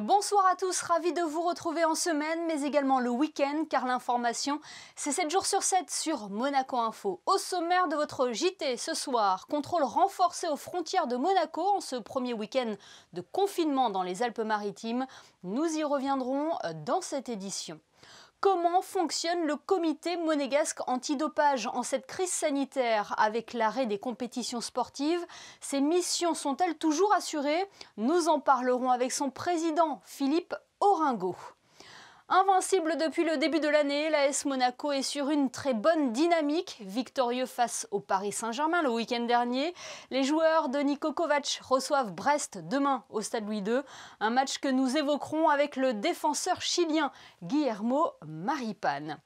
Bonsoir à tous, ravi de vous retrouver en semaine, mais également le week-end, car l'information, c'est 7 jours sur 7 sur Monaco Info. Au sommaire de votre JT ce soir, contrôle renforcé aux frontières de Monaco en ce premier week-end de confinement dans les Alpes-Maritimes. Nous y reviendrons dans cette édition. Comment fonctionne le comité monégasque antidopage en cette crise sanitaire avec l'arrêt des compétitions sportives? Ses missions sont-elles toujours assurées? Nous en parlerons avec son président, Philippe Oringo. Invincible depuis le début de l'année, l'AS Monaco est sur une très bonne dynamique, victorieux face au Paris Saint-Germain le week-end dernier. Les joueurs de Niko Kovac reçoivent Brest demain au Stade Louis II, un match que nous évoquerons avec le défenseur chilien Guillermo Maripán.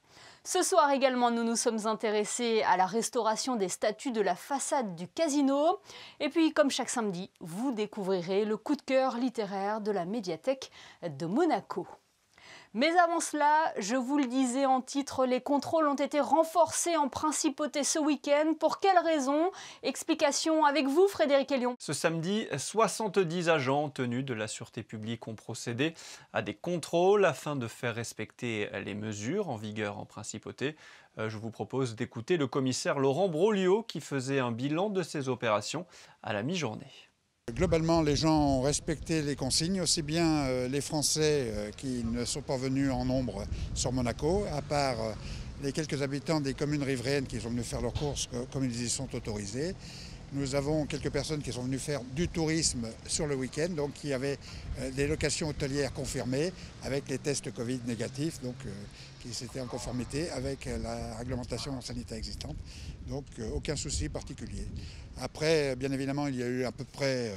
Ce soir également, nous nous sommes intéressés à la restauration des statues de la façade du casino. Et puis, comme chaque samedi, vous découvrirez le coup de cœur littéraire de la médiathèque de Monaco. Mais avant cela, je vous le disais en titre, les contrôles ont été renforcés en principauté ce week-end. Pour quelles raisons? Explication avec vous, Frédéric Hélion. Ce samedi, 70 agents tenus de la sûreté publique ont procédé à des contrôles afin de faire respecter les mesures en vigueur en principauté. Je vous propose d'écouter le commissaire Laurent Broglio qui faisait un bilan de ces opérations à la mi-journée. Globalement, les gens ont respecté les consignes, aussi bien les Français qui ne sont pas venus en nombre sur Monaco, à part les quelques habitants des communes riveraines qui sont venus faire leurs courses comme ils y sont autorisés. Nous avons quelques personnes qui sont venues faire du tourisme sur le week-end, donc qui avaient des locations hôtelières confirmées avec les tests Covid négatifs, donc qui étaient en conformité avec la réglementation sanitaire existante. Donc aucun souci particulier. Après, bien évidemment, il y a eu à peu près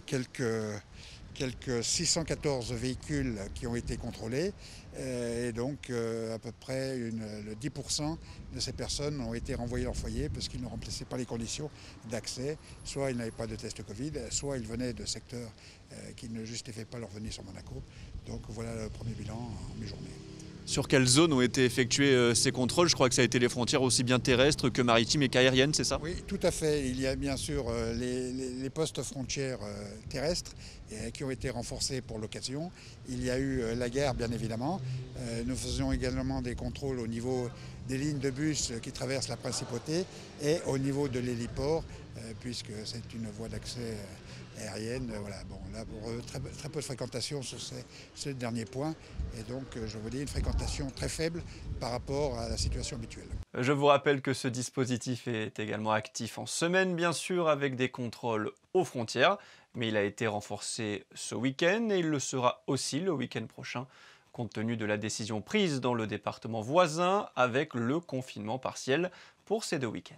quelques 614 véhicules qui ont été contrôlés et donc à peu près le 10% de ces personnes ont été renvoyées à leur foyer parce qu'ils ne remplissaient pas les conditions d'accès. Soit ils n'avaient pas de test Covid, soit ils venaient de secteurs qui ne justifiaient pas leur venue sur Monaco. Donc voilà le premier bilan en mi-journée. Sur quelles zones ont été effectués ces contrôles? Je crois que ça a été les frontières aussi bien terrestres que maritimes et qu'aériennes, c'est ça? Oui, tout à fait. Il y a bien sûr les postes frontières terrestres qui ont été renforcés pour l'occasion. Il y a eu la gare, bien évidemment. Nous faisions également des contrôles au niveau des lignes de bus qui traversent la principauté et au niveau de l'héliport, puisque c'est une voie d'accès aérienne. Voilà. Bon, là, pour très peu de fréquentation sur ce dernier point. Et donc, je vous dis, une fréquentation très faible par rapport à la situation habituelle. Je vous rappelle que ce dispositif est également actif en semaine, bien sûr, avec des contrôles aux frontières. Mais il a été renforcé ce week-end et il le sera aussi le week-end prochain, compte tenu de la décision prise dans le département voisin avec le confinement partiel pour ces deux week-ends.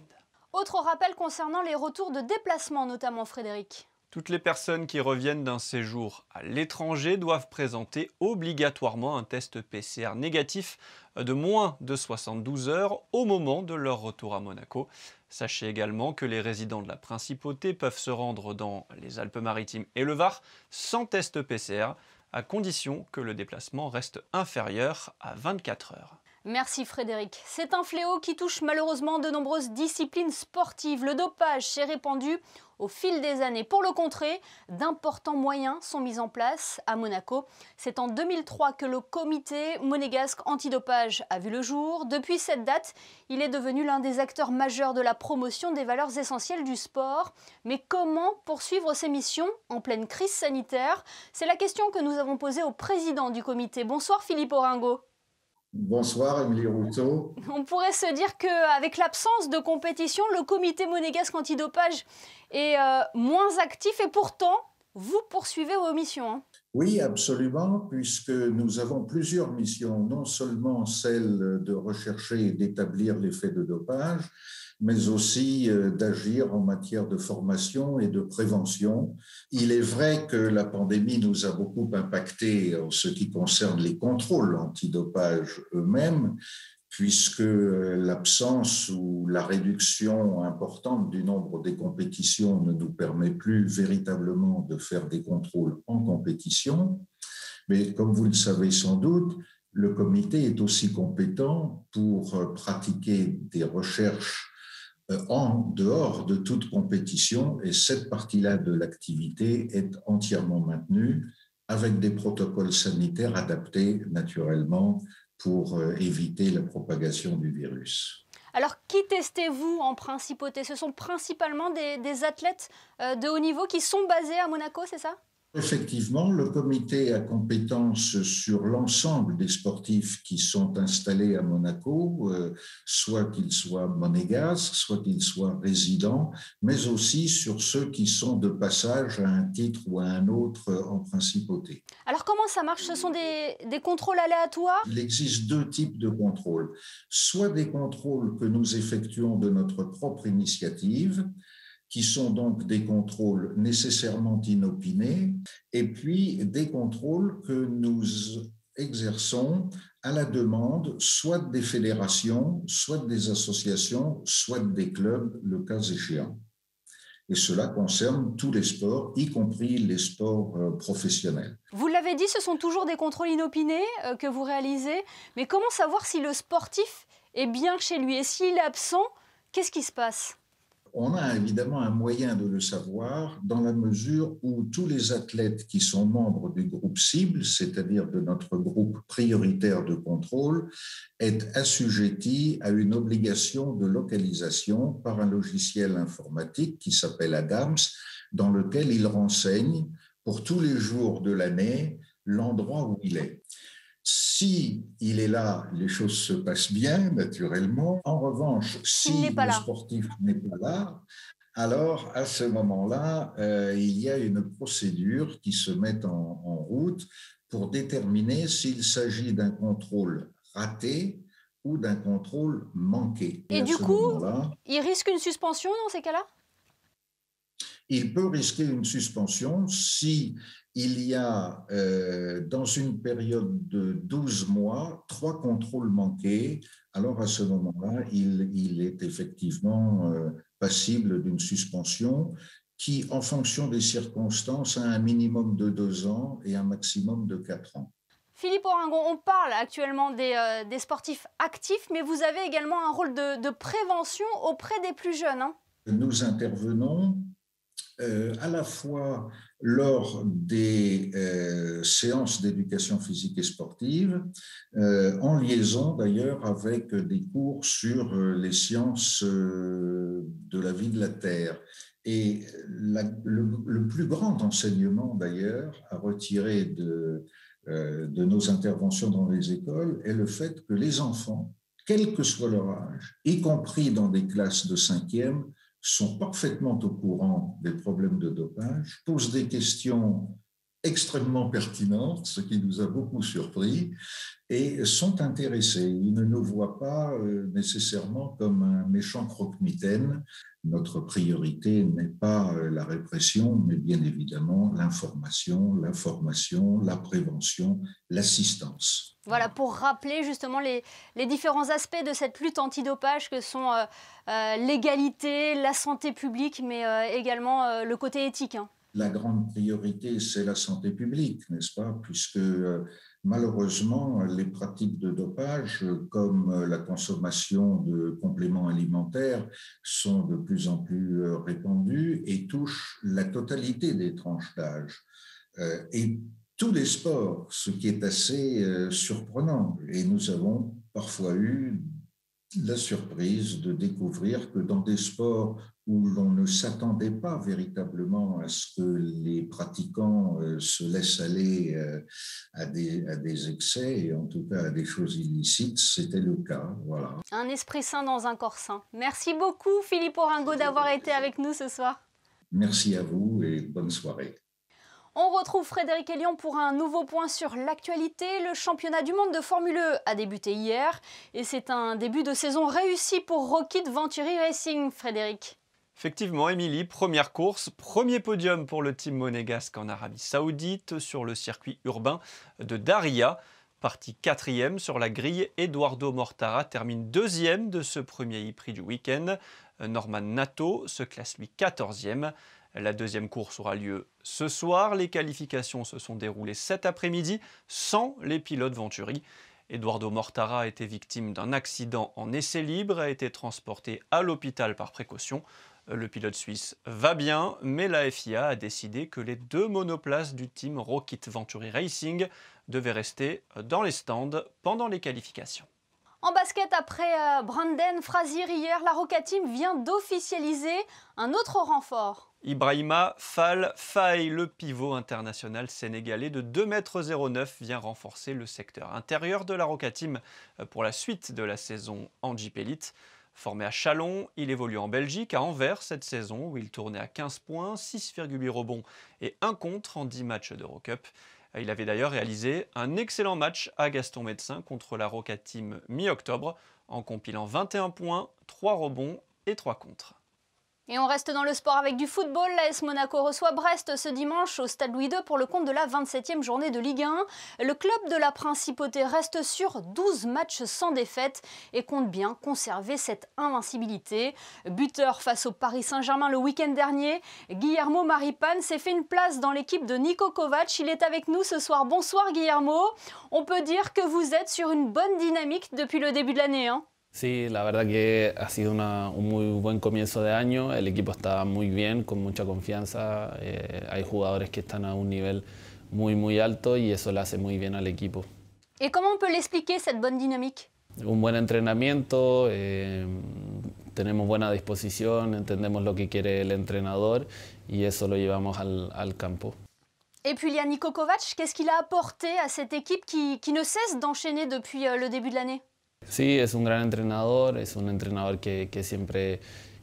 Autre rappel concernant les retours de déplacement, notamment Frédéric. Toutes les personnes qui reviennent d'un séjour à l'étranger doivent présenter obligatoirement un test PCR négatif de moins de 72 heures au moment de leur retour à Monaco. Sachez également que les résidents de la Principauté peuvent se rendre dans les Alpes-Maritimes et le Var sans test PCR, à condition que le déplacement reste inférieur à 24 heures. Merci Frédéric. C'est un fléau qui touche malheureusement de nombreuses disciplines sportives. Le dopage s'est répandu au fil des années. Pour le contrer, d'importants moyens sont mis en place à Monaco. C'est en 2003 que le comité monégasque antidopage a vu le jour. Depuis cette date, il est devenu l'un des acteurs majeurs de la promotion des valeurs essentielles du sport. Mais comment poursuivre ses missions en pleine crise sanitaire? C'est la question que nous avons posée au président du comité. Bonsoir Philippe Oringo. Bonsoir, Émilie Routot. On pourrait se dire qu'avec l'absence de compétition, le comité monégasque antidopage est moins actif et pourtant, vous poursuivez vos missions. Oui, absolument, puisque nous avons plusieurs missions, non seulement celle de rechercher et d'établir les faits de dopage, mais aussi d'agir en matière de formation et de prévention. Il est vrai que la pandémie nous a beaucoup impacté en ce qui concerne les contrôles antidopage eux-mêmes, puisque l'absence ou la réduction importante du nombre des compétitions ne nous permet plus véritablement de faire des contrôles en compétition. Mais comme vous le savez sans doute, le comité est aussi compétent pour pratiquer des recherches en dehors de toute compétition et cette partie-là de l'activité est entièrement maintenue avec des protocoles sanitaires adaptés naturellement pour éviter la propagation du virus. Alors, qui testez-vous en principauté? Ce sont principalement des athlètes de haut niveau qui sont basés à Monaco, c'est ça? Effectivement, le comité a compétence sur l'ensemble des sportifs qui sont installés à Monaco, soit qu'ils soient monégasques, soit qu'ils soient résidents, mais aussi sur ceux qui sont de passage à un titre ou à un autre en principauté. Alors, comment ça marche? Ce sont des contrôles aléatoires? Il existe deux types de contrôles, soit des contrôles que nous effectuons de notre propre initiative, qui sont donc des contrôles nécessairement inopinés, et puis des contrôles que nous exerçons à la demande soit des fédérations, soit des associations, soit des clubs, le cas échéant. Et cela concerne tous les sports, y compris les sports professionnels. Vous l'avez dit, ce sont toujours des contrôles inopinés que vous réalisez, mais comment savoir si le sportif est bien chez lui? Et s'il est absent, qu'est-ce qui se passe? On a évidemment un moyen de le savoir dans la mesure où tous les athlètes qui sont membres du groupe cible, c'est-à-dire de notre groupe prioritaire de contrôle, est assujettis à une obligation de localisation par un logiciel informatique qui s'appelle ADAMS, dans lequel il renseigne pour tous les jours de l'année l'endroit où il est. Si il est là, les choses se passent bien, naturellement. En revanche, si le sportif n'est pas là, alors à ce moment-là, il y a une procédure qui se met en route pour déterminer s'il s'agit d'un contrôle raté ou d'un contrôle manqué. Et du coup, il risque une suspension dans ces cas-là? Il peut risquer une suspension si il y a, dans une période de 12 mois, 3 contrôles manqués. Alors, à ce moment-là, il est effectivement passible d'une suspension qui, en fonction des circonstances, a un minimum de 2 ans et un maximum de 4 ans. Philippe Oringon, on parle actuellement des sportifs actifs, mais vous avez également un rôle de prévention auprès des plus jeunes, hein? Nous intervenons à la fois lors des séances d'éducation physique et sportive, en liaison d'ailleurs avec des cours sur les sciences de la vie de la Terre. Et le plus grand enseignement d'ailleurs à retirer de nos interventions dans les écoles est le fait que les enfants, quel que soit leur âge, y compris dans des classes de 5e, sont parfaitement au courant des problèmes de dopage, posent des questions extrêmement pertinentes, ce qui nous a beaucoup surpris, et sont intéressés. Ils ne nous voient pas nécessairement comme un méchant croque-mitaine. Notre priorité n'est pas la répression, mais bien évidemment l'information, la formation, la prévention, l'assistance. Voilà, pour rappeler justement les différents aspects de cette lutte antidopage que sont l'égalité, la santé publique, mais également le côté éthique, hein. La grande priorité, c'est la santé publique, n'est-ce pas? Puisque malheureusement, les pratiques de dopage, comme la consommation de compléments alimentaires, sont de plus en plus répandues et touchent la totalité des tranches d'âge. Et tous les sports, ce qui est assez surprenant. Et nous avons parfois eu la surprise de découvrir que dans des sports où l'on ne s'attendait pas véritablement à ce que les pratiquants se laissent aller à des excès et en tout cas à des choses illicites, c'était le cas. Voilà. Un esprit sain dans un corps sain. Merci beaucoup Philippe Oringon d'avoir été avec nous ce soir. Merci à vous et bonne soirée. On retrouve Frédéric Elion pour un nouveau point sur l'actualité. Le championnat du monde de Formule E a débuté hier et c'est un début de saison réussi pour Rocket Venturi Racing, Frédéric. Effectivement, Émilie, première course, premier podium pour le team monégasque en Arabie Saoudite sur le circuit urbain de Daria. Parti 4e sur la grille, Edoardo Mortara termine 2e de ce premier e-prix du week-end. Norman Nato se classe lui 14e. La deuxième course aura lieu ce soir. Les qualifications se sont déroulées cet après-midi sans les pilotes Venturi. Edoardo Mortara a été victime d'un accident en essai libre et a été transporté à l'hôpital par précaution. Le pilote suisse va bien, mais la FIA a décidé que les 2 monoplaces du team Rocket Venturi Racing devaient rester dans les stands pendant les qualifications. En basket, après Brandon Frazier hier, la Roca Team vient d'officialiser un autre renfort. Ibrahima Fall Faye, le pivot international sénégalais de 2,09 m, vient renforcer le secteur intérieur de la Roca Team pour la suite de la saison en Jeep Elite. Formé à Chalon, il évolue en Belgique, à Anvers cette saison, où il tournait à 15 points, 6,8 rebonds et 1 contre en 10 matchs d'Eurocup. Il avait d'ailleurs réalisé un excellent match à Gaston Médecin contre la Roca Team mi-octobre, en compilant 21 points, 3 rebonds et 3 contres. Et on reste dans le sport avec du football. L'AS Monaco reçoit Brest ce dimanche au Stade Louis II pour le compte de la 27e journée de Ligue 1. Le club de la Principauté reste sur 12 matchs sans défaite et compte bien conserver cette invincibilité. Buteur face au Paris Saint-Germain le week-end dernier, Guillermo Maripane s'est fait une place dans l'équipe de Niko Kovac. Il est avec nous ce soir. Bonsoir Guillermo. On peut dire que vous êtes sur une bonne dynamique depuis le début de l'année, hein? Sí, la verdad que ha sido un muy buen comienzo de año, el equipo está muy bien, con mucha confianza, hay jugadores que están a un nivel muy alto y eso le hace muy bien al equipo. Et comment on peut l'expliquer cette bonne dynamique? Un buen entrenamiento, tenemos buena disposición, entendemos lo que quiere el entrenador y eso lo llevamos al campo. Et puis il y a Niko Kovac, qu'est-ce qu'il a apporté à cette équipe qui ne cesse d'enchaîner depuis le début de l'année? Sí, es un gran entrenador, es un entrenador que siempre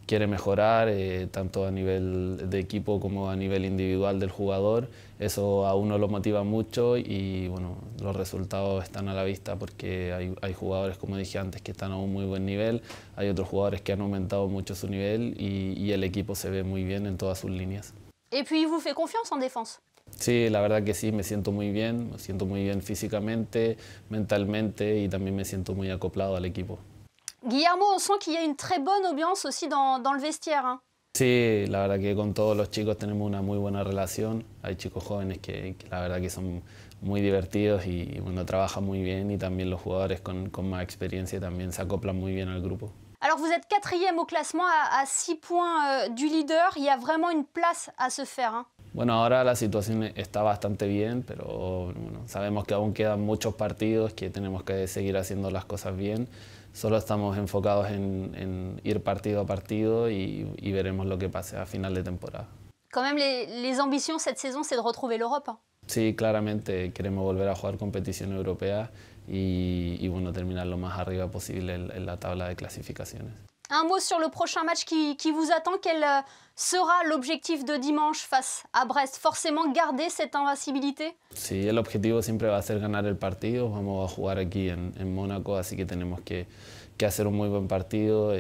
quiere mejorar, tanto a nivel de equipo como a nivel individual del jugador. Eso a uno lo motiva mucho y bueno, los resultados están a la vista porque hay jugadores, como dije antes, que están a un muy buen nivel, hay otros jugadores que han aumentado mucho su nivel y el equipo se ve muy bien en todas sus líneas. Et puis il vous fait confiance en défense? Sí, la verdad que sí, me siento muy bien físicamente, mentalmente y también me siento muy acoplado al equipo. Guillermo, on sent qu'il y a une très bonne ambiance aussi dans le vestiaire, hein? Sí, la verdad que con todos los chicos tenemos una muy buena relación. Hay chicos jóvenes que la verdad que son muy divertidos y bueno, trabajan muy bien y también los jugadores con más experiencia también se acoplan muy bien al grupo. Alors vous êtes 4e au classement à 6 points du leader, il y a vraiment une place à se faire, hein? Bueno, ahora la situación está bastante bien, pero bueno, sabemos que aún quedan muchos partidos, que tenemos que seguir haciendo las cosas bien. Solo estamos enfocados en ir partido a partido y veremos lo que pase a final de temporada. Quand même, les ambitions cette saison, c'est de retrouver l'Europe, hein? Sí, claramente queremos volver a jugar competición europea y bueno, terminar lo más arriba posible en la tabla de clasificaciones. Un mot sur le prochain match qui vous attend. Quel sera l'objectif de dimanche face à Brest? Forcément garder cette invincibilité? Sí, el objetivo siempre va a ser ganar el partido. Vamos a jugar aquí en Mónaco, así que tenemos que hacer un muy buen partido,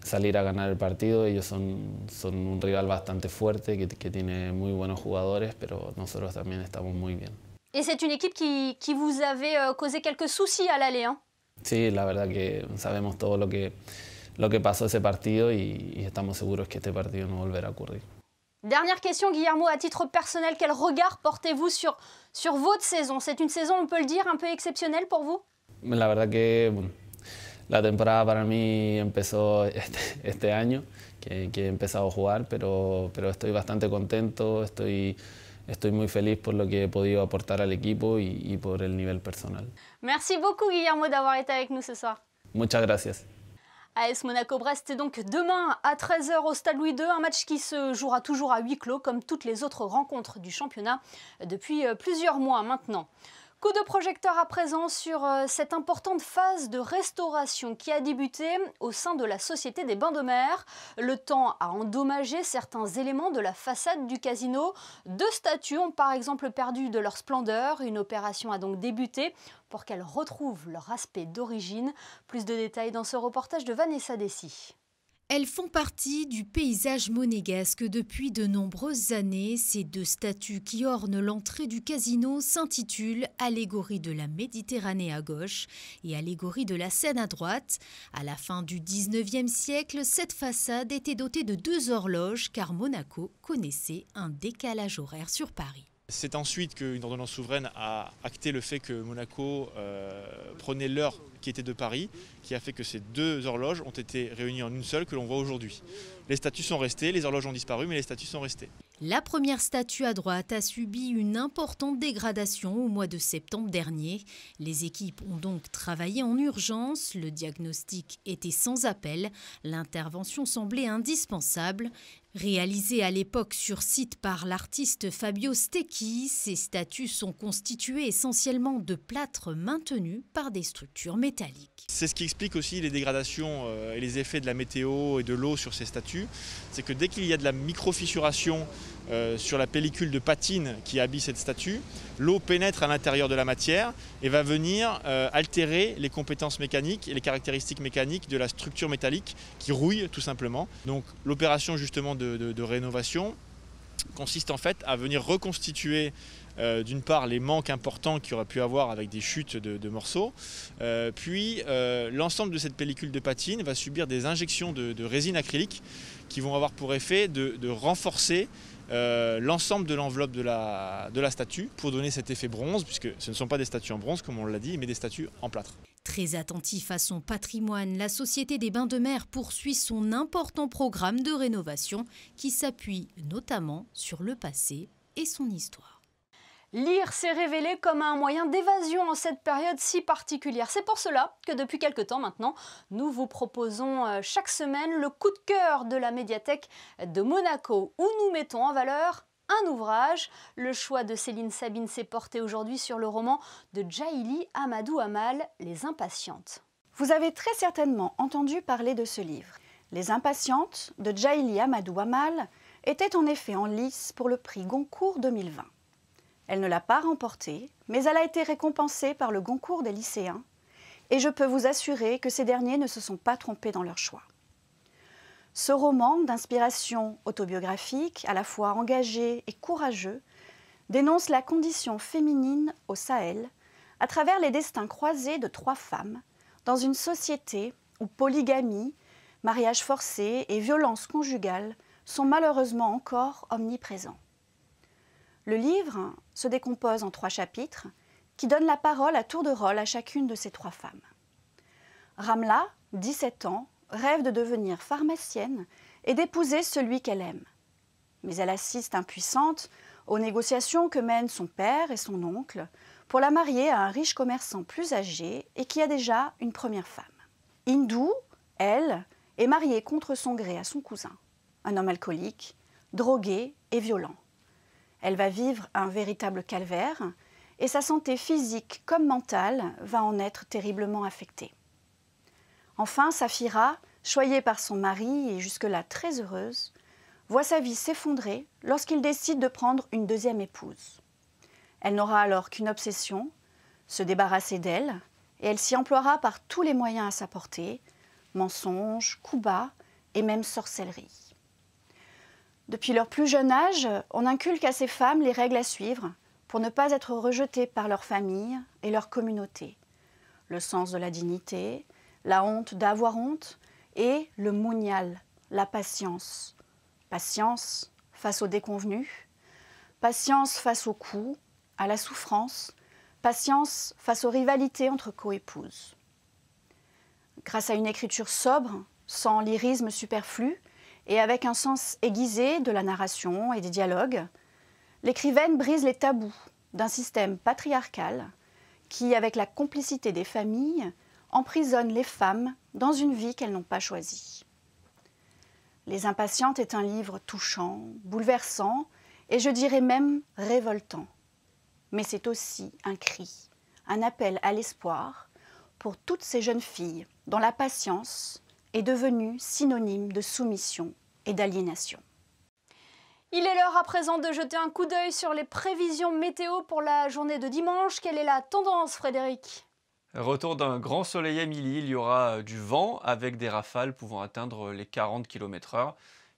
salir a ganar el partido. Ellos son un rival bastante fuerte, que tiene muy buenos jugadores, pero nosotros también estamos muy bien. Et c'est une équipe qui vous avait causé quelques soucis à l'aller, hein? Sí, la verdad que sabemos todo lo que pasó ese partido y estamos seguros que este partido no volverá a ocurrir. Dernière question, Guillermo, à titre personnel, quel regard portez-vous sur votre saison? C'est une saison, on peut le dire, un peu exceptionnelle pour vous? La verdad que bueno, la temporada para mí empezó este año, que he empezado a jugar, pero estoy bastante contento, estoy muy feliz por lo que he podido aportar al equipo y por el nivel personal. Merci beaucoup, Guillermo, d'avoir été avec nous ce soir. Muchas gracias. AS Monaco-Brest, c'est donc demain à 13 h au Stade Louis II, un match qui se jouera toujours à huis clos comme toutes les autres rencontres du championnat depuis plusieurs mois maintenant. Coup de projecteur à présent sur cette importante phase de restauration qui a débuté au sein de la Société des Bains de Mer. Le temps a endommagé certains éléments de la façade du casino. 2 statues ont par exemple perdu de leur splendeur. Une opération a donc débuté pour qu'elles retrouvent leur aspect d'origine. Plus de détails dans ce reportage de Vanessa Dessy. Elles font partie du paysage monégasque depuis de nombreuses années. Ces 2 statues qui ornent l'entrée du casino s'intitulent « Allégorie de la Méditerranée » à gauche et « Allégorie de la Seine » à droite. À la fin du 19e siècle, cette façade était dotée de 2 horloges car Monaco connaissait un décalage horaire sur Paris. C'est ensuite qu'une ordonnance souveraine a acté le fait que Monaco prenait l'heure qui était de Paris, qui a fait que ces deux horloges ont été réunies en une seule que l'on voit aujourd'hui. Les statues sont restées, les horloges ont disparu, mais les statues sont restées. La première statue à droite a subi une importante dégradation au mois de septembre dernier. Les équipes ont donc travaillé en urgence, le diagnostic était sans appel, l'intervention semblait indispensable. Réalisée à l'époque sur site par l'artiste Fabio Stecchi, ces statues sont constituées essentiellement de plâtre maintenu par des structures métalliques. C'est ce qui explique aussi les dégradations et les effets de la météo et de l'eau sur ces statues. C'est que dès qu'il y a de la microfissuration sur la pellicule de patine qui habille cette statue, l'eau pénètre à l'intérieur de la matière et va venir altérer les compétences mécaniques et les caractéristiques mécaniques de la structure métallique qui rouille tout simplement. Donc l'opération justement de rénovation consiste en fait à venir reconstituer d'une part les manques importants qu'il y aurait pu avoir avec des chutes de morceaux, puis l'ensemble de cette pellicule de patine va subir des injections de résine acrylique qui vont avoir pour effet de renforcer l'ensemble de l'enveloppe de la statue pour donner cet effet bronze, puisque ce ne sont pas des statues en bronze comme on l'a dit, mais des statues en plâtre. Très attentif à son patrimoine, la Société des Bains de Mer poursuit son important programme de rénovation qui s'appuie notamment sur le passé et son histoire. Lire s'est révélé comme un moyen d'évasion en cette période si particulière. C'est pour cela que depuis quelque temps maintenant, nous vous proposons chaque semaine le coup de cœur de la médiathèque de Monaco, où nous mettons en valeur un ouvrage. Le choix de Céline Sabine s'est porté aujourd'hui sur le roman de Djaïli Amadou Amal, Les Impatientes. Vous avez très certainement entendu parler de ce livre. Les Impatientes de Djaïli Amadou Amal était en effet en lice pour le prix Goncourt 2020. Elle ne l'a pas remporté, mais elle a été récompensée par le Goncourt des lycéens, et je peux vous assurer que ces derniers ne se sont pas trompés dans leur choix. Ce roman, d'inspiration autobiographique, à la fois engagé et courageux, dénonce la condition féminine au Sahel, à travers les destins croisés de 3 femmes, dans une société où polygamie, mariage forcé et violence conjugale sont malheureusement encore omniprésents. Le livre se décompose en 3 chapitres qui donnent la parole à tour de rôle à chacune de ces 3 femmes. Ramla, 17 ans, rêve de devenir pharmacienne et d'épouser celui qu'elle aime. Mais elle assiste impuissante aux négociations que mènent son père et son oncle pour la marier à un riche commerçant plus âgé et qui a déjà une première femme. Hindou, elle, est mariée contre son gré à son cousin, un homme alcoolique, drogué et violent. Elle va vivre un véritable calvaire et sa santé physique comme mentale va en être terriblement affectée. Enfin, Safira, choyée par son mari et jusque-là très heureuse, voit sa vie s'effondrer lorsqu'il décide de prendre une deuxième épouse. Elle n'aura alors qu'une obsession, se débarrasser d'elle, et elle s'y emploiera par tous les moyens à sa portée, mensonges, coups bas et même sorcellerie. Depuis leur plus jeune âge, on inculque à ces femmes les règles à suivre pour ne pas être rejetées par leur famille et leur communauté. Le sens de la dignité, la honte d'avoir honte et le mounial, la patience. Patience face aux déconvenus, patience face aux coups, à la souffrance, patience face aux rivalités entre coépouses. Grâce à une écriture sobre, sans lyrisme superflu, et avec un sens aiguisé de la narration et des dialogues, l'écrivaine brise les tabous d'un système patriarcal qui, avec la complicité des familles, emprisonne les femmes dans une vie qu'elles n'ont pas choisie. Les Impatientes est un livre touchant, bouleversant et je dirais même révoltant. Mais c'est aussi un cri, un appel à l'espoir pour toutes ces jeunes filles dont la patience est devenue synonyme de soumission et d'aliénation. Il est l'heure à présent de jeter un coup d'œil sur les prévisions météo pour la journée de dimanche. Quelle est la tendance, Frédéric ? Retour d'un grand soleil à midi, il y aura du vent avec des rafales pouvant atteindre les 40 km/h.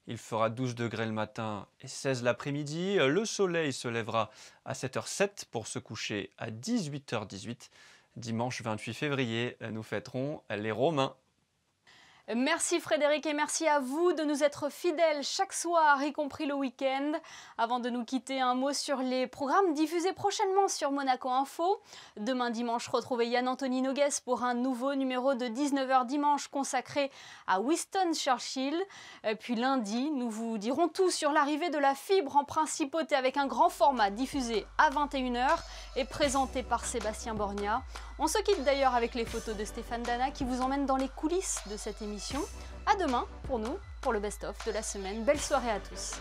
Il fera 12 degrés le matin et 16 l'après-midi. Le soleil se lèvera à 7h07 pour se coucher à 18h18. Dimanche 28 février, nous fêterons les Romains. Merci Frédéric et merci à vous de nous être fidèles chaque soir, y compris le week-end. Avant de nous quitter, un mot sur les programmes diffusés prochainement sur Monaco Info. Demain dimanche, retrouvez Yann-Anthony Nogues pour un nouveau numéro de 19h dimanche consacré à Winston Churchill. Puis lundi, nous vous dirons tout sur l'arrivée de la fibre en principauté avec un grand format diffusé à 21h et présenté par Sébastien Borgna. On se quitte d'ailleurs avec les photos de Stéphane Dana qui vous emmène dans les coulisses de cette émission. À demain pour nous, pour le best-of de la semaine. Belle soirée à tous.